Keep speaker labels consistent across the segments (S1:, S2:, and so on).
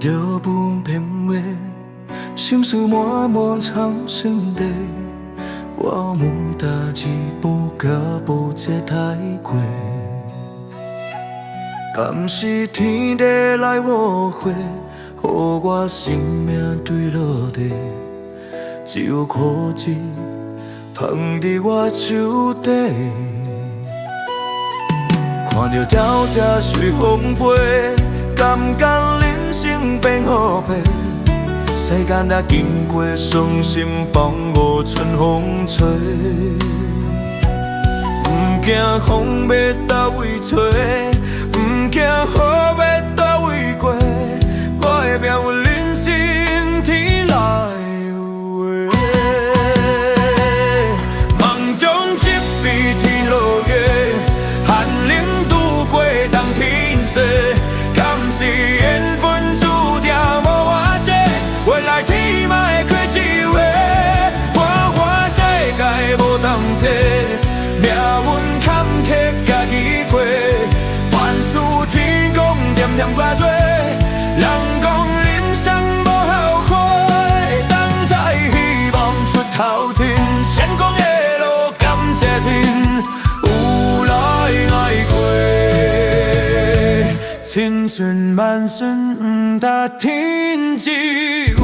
S1: 着本片话，心事满满藏心底。我每搭一步脚步才太过，敢是天地来误会，予我生命坠落地，只有苦汁放伫我手底。看着条条随风飞，感觉人生变好白。世间若经过伤心风雨春风吹，不惊风要倒位吹，不惊雨要倒位过，我会命运人生天来有话。梦中一笔天落月，寒冷渡过冬天雪，敢是缘分注定无我这？原来天嘛会过一回，花花世界无同齐，命运坎坷家己过，凡事天公念念我做，人讲人生无后悔，等待希望出头天，成功的路感谢天，有来爱过，千顺万顺不值天之话。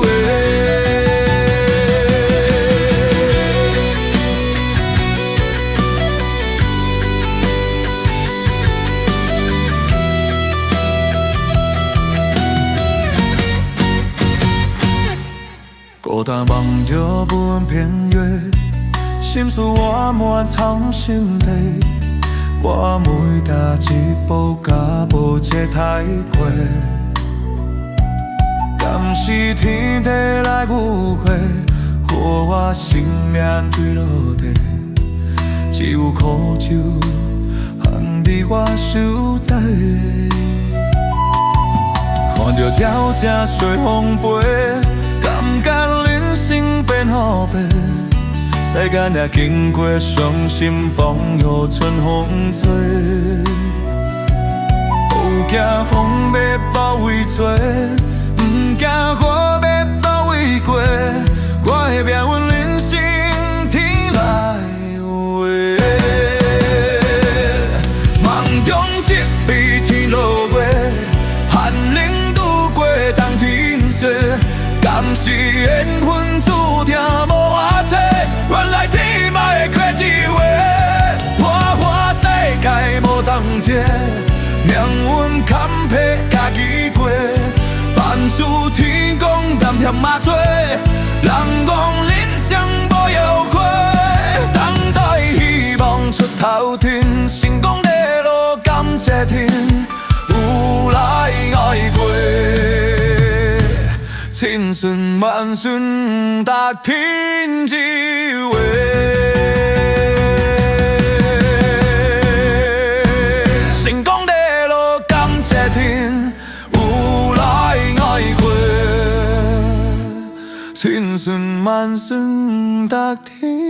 S1: 孤单望着本片月，心事满满藏心底。我每踏一步脚步才太过，敢是天地来误会，予我生命坠落地，只有苦酒放伫我手底。看着条条随风飞，感觉人生变好白。世间也经过伤心风雨春风吹，有惊风要包围吹，不惊雨要包围过，我的命运人生天来有话。梦中一笔天落月，寒冷渡过冬天雪，敢是缘分注定无我这？原来天嘛会过一回，花花世界无同齐，命运坎坷家己过，凡事天公淡甜嘛做，人讲人生无后悔，等待希望出头天，成功的路感谢天，有来爱过。千顺万顺值天之话，成功的路感谢天，有来爱过。千顺万顺值天。